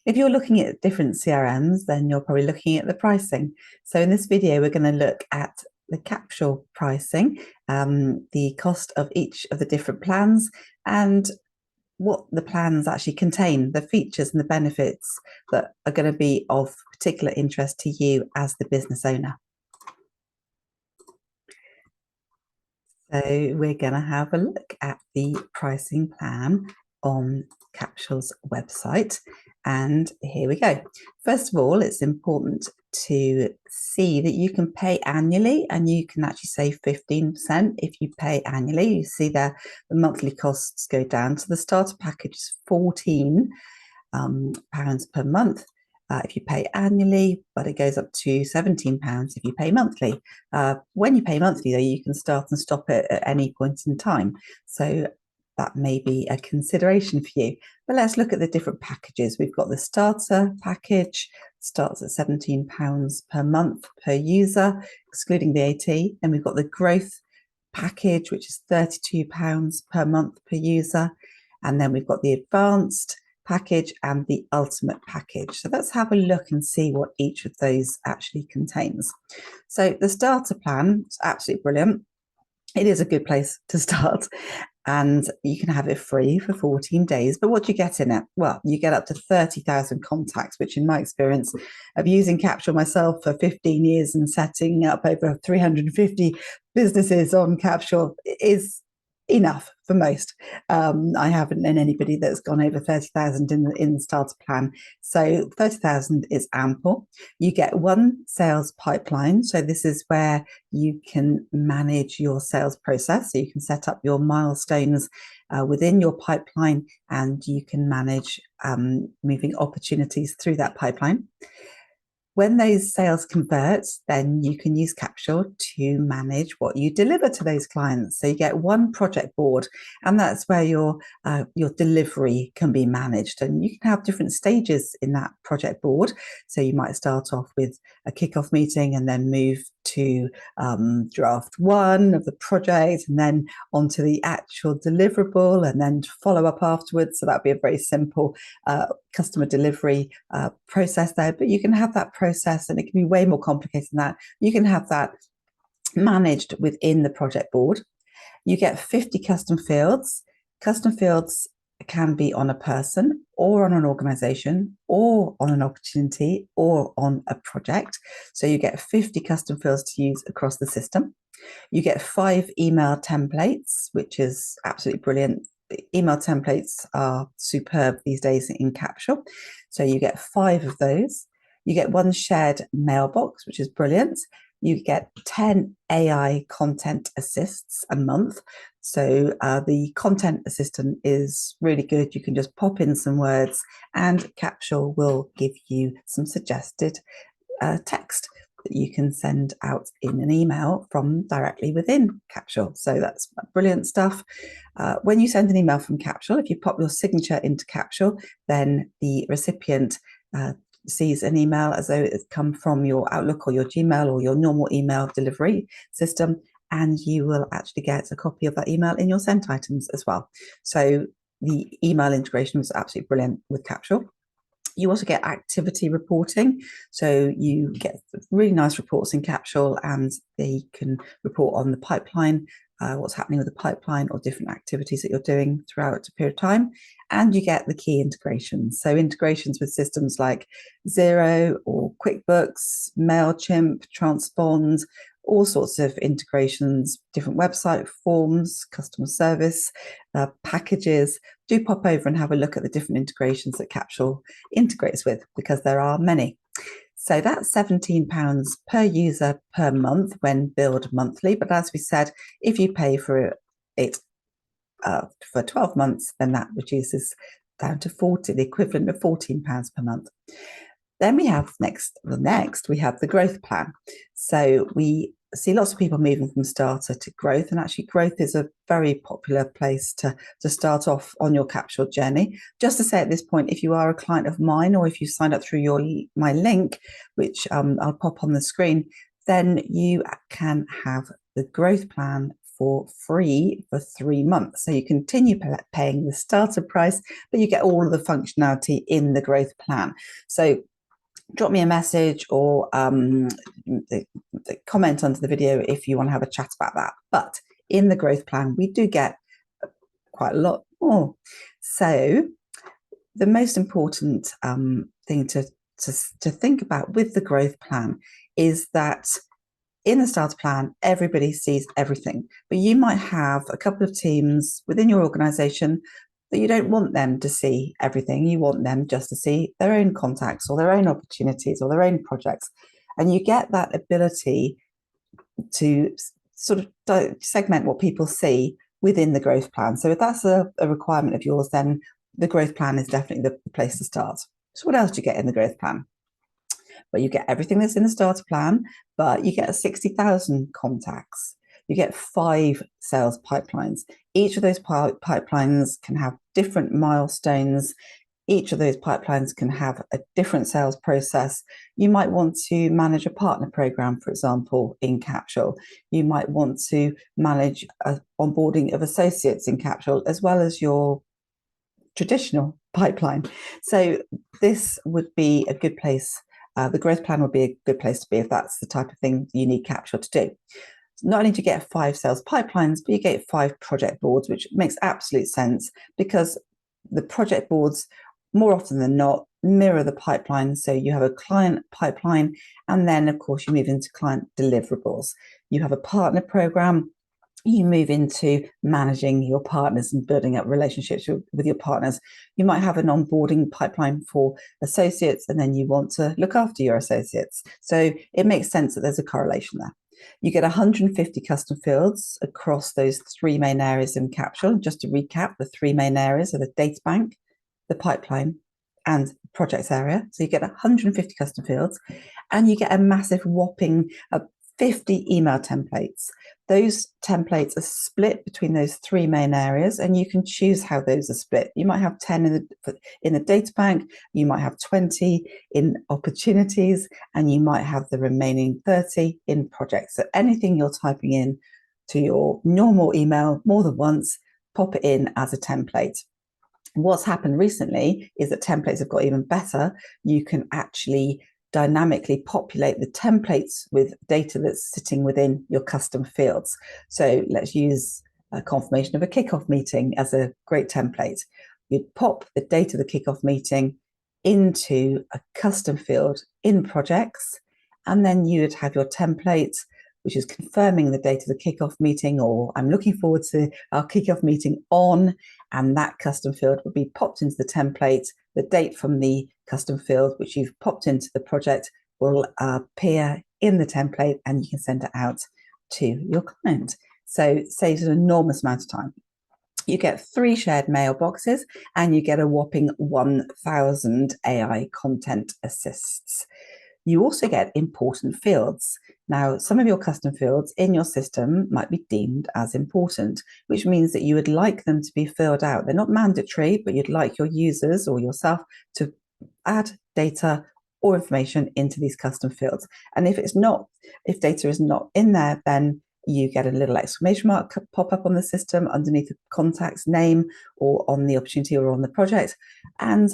If you're looking at different CRMs, then you're probably looking at the pricing. So in this video, we're going to look at the Capsule pricing, the cost of each of the different plans, and what the plans actually contain, the features and the benefits that are going to be of particular interest to you as the business owner. So we're going to have a look at the pricing plan on Capsule's website. And here we go. First of all, it's important to see that you can pay annually, and you can actually save 15% if you pay annually. You see there the monthly costs go down. So the starter package is £14 per month if you pay annually, but it goes up to £17 if you pay monthly. When you pay monthly, though, you can start and stop it at any point in time. So that may be a consideration for you. But let's look at the different packages. We've got the starter package, starts at £17 per month per user, excluding VAT. Then we've got the growth package, which is £32 per month per user. And then we've got the advanced package and the ultimate package. So let's have a look and see what each of those actually contains. So the starter plan is absolutely brilliant. It is a good place to start, and you can have it free for 14 days. But what do you get in it? Well, you get up to 30,000 contacts, which in my experience of using Capsule myself for 15 years and setting up over 350 businesses on Capsule is enough for most. I haven't known anybody that's gone over 30,000 in the starter plan. So 30,000 is ample. You get one sales pipeline. So this is where you can manage your sales process. So you can set up your milestones within your pipeline, and you can manage moving opportunities through that pipeline. When those sales convert, then you can use Capsule to manage what you deliver to those clients. So you get one project board, and that's where your delivery can be managed. And you can have different stages in that project board. So you might start off with a kickoff meeting and then move to draft one of the project, and then onto the actual deliverable, and then follow up afterwards. So that'd be a very simple customer delivery process there. But you can have that process, and it can be way more complicated than that. You can have that managed within the project board. You get 50 custom fields. Custom fields can be on a person or on an organization or on an opportunity or on a project. So you get 50 custom fields to use across the system. You get 5 email templates, which is absolutely brilliant. The email templates are superb these days in Capsule. So you get 5 of those. You get 1 shared mailbox, which is brilliant. You get 10 AI content assists a month. So the content assistant is really good. You can just pop in some words, and Capsule will give you some suggested text that you can send out in an email from directly within Capsule. So that's brilliant stuff. When you send an email from Capsule, if you pop your signature into Capsule, then the recipient sees an email as though it's come from your Outlook or your Gmail or your normal email delivery system, and you will actually get a copy of that email in your sent items as well. So the email integration was absolutely brilliant with Capsule. You also get activity reporting. So you get really nice reports in Capsule, and they can report on the pipeline, what's happening with the pipeline, or different activities that you're doing throughout a period of time. And you get the key integrations. So integrations with systems like Xero or QuickBooks, MailChimp, Transpond, all sorts of integrations, different website forms, customer service, packages. Do pop over and have a look at the different integrations that Capsule integrates with, because there are many. So that's £17 per user per month when billed monthly. But as we said, if you pay for it for 12 months, then that reduces down to the equivalent of £14 per month. Then we have next we have the growth plan. So we see lots of people moving from starter to growth, and actually growth is a very popular place to start off on your Capsule journey. Just to say at this point, if you are a client of mine, or if you signed up through my link, which I'll pop on the screen, then you can have the growth plan for free for 3 months. So you continue paying the starter price, but you get all of the functionality in the growth plan. So drop me a message or comment under the video if you want to have a chat about that. But in the growth plan, we do get quite a lot more. So the most important thing to think about with the growth plan is that in the starter plan, everybody sees everything, but you might have a couple of teams within your organization that you don't want them to see everything. You want them just to see their own contacts or their own opportunities or their own projects. And you get that ability to sort of segment what people see within the growth plan. So if that's a requirement of yours, then the growth plan is definitely the place to start. So what else do you get in the growth plan? Well, you get everything that's in the starter plan, but you get 60,000 contacts. You get 5 sales pipelines. Each of those pipelines can have different milestones. Each of those pipelines can have a different sales process. You might want to manage a partner program, for example, in Capsule. You might want to manage onboarding of associates in Capsule, as well as your traditional pipeline. So this would be a good place. The growth plan would be a good place to be if that's the type of thing you need Capsule to do. Not only do you get 5 sales pipelines, but you get 5 project boards, which makes absolute sense because the project boards, more often than not, mirror the pipeline. So you have a client pipeline, and then, of course, you move into client deliverables. You have a partner program. You move into managing your partners and building up relationships with your partners. You might have an onboarding pipeline for associates, and then you want to look after your associates. So it makes sense that there's a correlation there. You get 150 custom fields across those 3 main areas in Capsule. Just to recap, the 3 main areas are the data bank, the pipeline, and projects area. So you get 150 custom fields, and you get a massive whopping 50 email templates. Those templates are split between those 3 main areas, and you can choose how those are split. You might have 10 in the data bank, you might have 20 in opportunities, and you might have the remaining 30 in projects. So anything you're typing in to your normal email more than once, pop it in as a template. What's happened recently is that templates have got even better. You can actually dynamically populate the templates with data that's sitting within your custom fields. So let's use a confirmation of a kickoff meeting as a great template. You'd pop the data of the kickoff meeting into a custom field in projects, and then you would have your template, which is confirming the date of the kickoff meeting, or I'm looking forward to our kickoff meeting on, and that custom field will be popped into the template. The date from the custom field, which you've popped into the project, will appear in the template, and you can send it out to your client. So it saves an enormous amount of time. You get 3 shared mailboxes, and you get a whopping 1,000 AI content assists. You also get important fields. Now, some of your custom fields in your system might be deemed as important, which means that you would like them to be filled out. They're not mandatory, but you'd like your users or yourself to add data or information into these custom fields. And if data is not in there, then you get a little exclamation mark pop up on the system underneath the contact's name or on the opportunity or on the project. And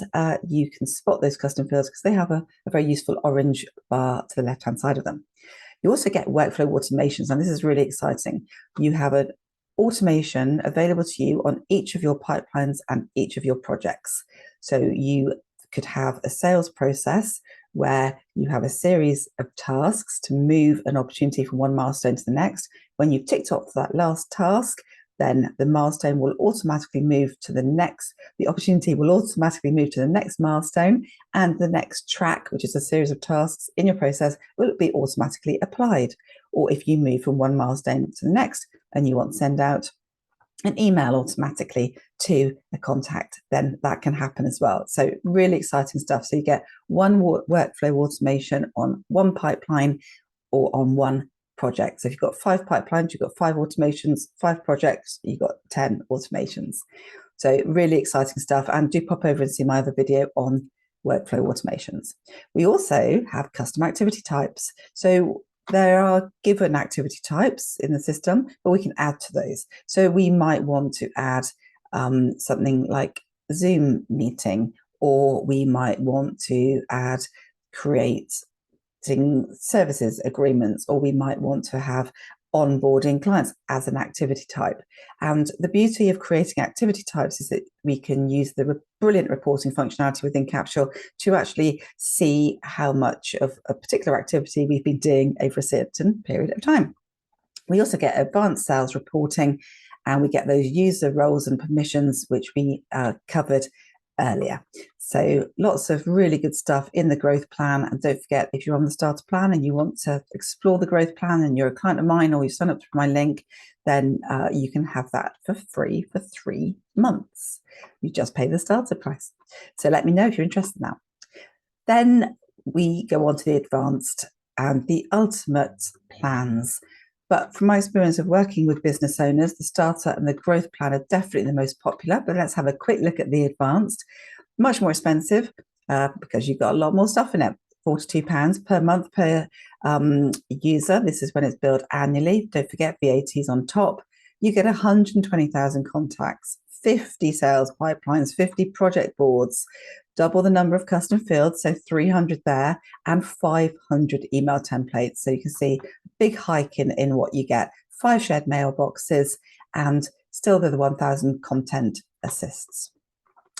you can spot those custom fields because they have a very useful orange bar to the left-hand side of them. You also get workflow automations, and this is really exciting. You have an automation available to you on each of your pipelines and each of your projects. So you could have a sales process where you have a series of tasks to move an opportunity from one milestone to the next. When you've ticked off that last task, then the milestone will automatically move to the next, the opportunity will automatically move to the next milestone, and the next track, which is a series of tasks in your process, will be automatically applied. Or if you move from one milestone to the next and you want to send out an email automatically to a contact, then that can happen as well. So really exciting stuff. So you get one workflow automation on one pipeline or on one project. So if you've got 5 pipelines, you've got 5 automations, 5 projects, you've got 10 automations. So really exciting stuff. And do pop over and see my other video on workflow automations. We also have custom activity types. So there are given activity types in the system, but we can add to those. So we might want to add something like Zoom meeting, or we might want to add create services agreements, or we might want to have onboarding clients as an activity type. And the beauty of creating activity types is that we can use the brilliant reporting functionality within Capsule to actually see how much of a particular activity we've been doing over a certain period of time. We also get advanced sales reporting, and we get those user roles and permissions, which we covered earlier. So lots of really good stuff in the growth plan. And don't forget, if you're on the starter plan and you want to explore the growth plan and you're a client of mine, or you sign up to my link, then you can have that for free for 3 months. You just pay the starter price. So let me know if you're interested now. Then we go on to the advanced and the ultimate plans. But from my experience of working with business owners, the starter and the growth plan are definitely the most popular. But let's have a quick look at the advanced. Much more expensive because you've got a lot more stuff in it. £42 per month per user. This is when it's billed annually. Don't forget VAT's on top. You get 120,000 contacts, 50 sales pipelines, 50 project boards, double the number of custom fields, so 300 there, and 500 email templates. So you can see a big hike in what you get. 5 shared mailboxes, and still the 1,000 content assists.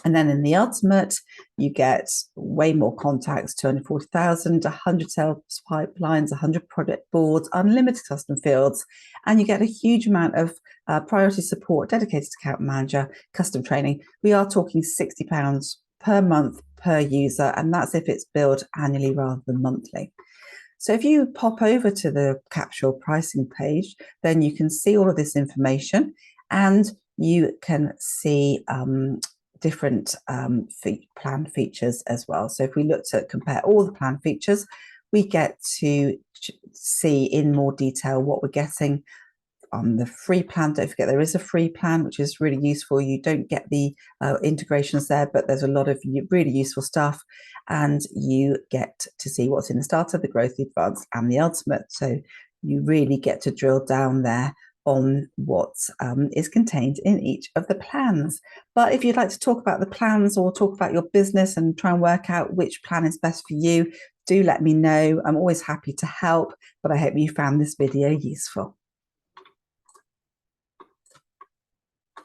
And then in the ultimate, you get way more contacts, 240,000, 100 sales pipelines, 100 project boards, unlimited custom fields, and you get a huge amount of priority support, dedicated account manager, custom training. We are talking £60 per month per user, and that's if it's billed annually rather than monthly. So if you pop over to the Capsule pricing page, then you can see all of this information, and you can see different plan features as well. So if we look to compare all the plan features, we get to see in more detail what we're getting on the free plan. Don't forget, there is a free plan, which is really useful. You don't get the integrations there, but there's a lot of really useful stuff, and you get to see what's in the starter, the growth, the advanced, and the ultimate. So you really get to drill down there on what is contained in each of the plans. But if you'd like to talk about the plans or talk about your business and try and work out which plan is best for you, do let me know. I'm always happy to help, but I hope you found this video useful.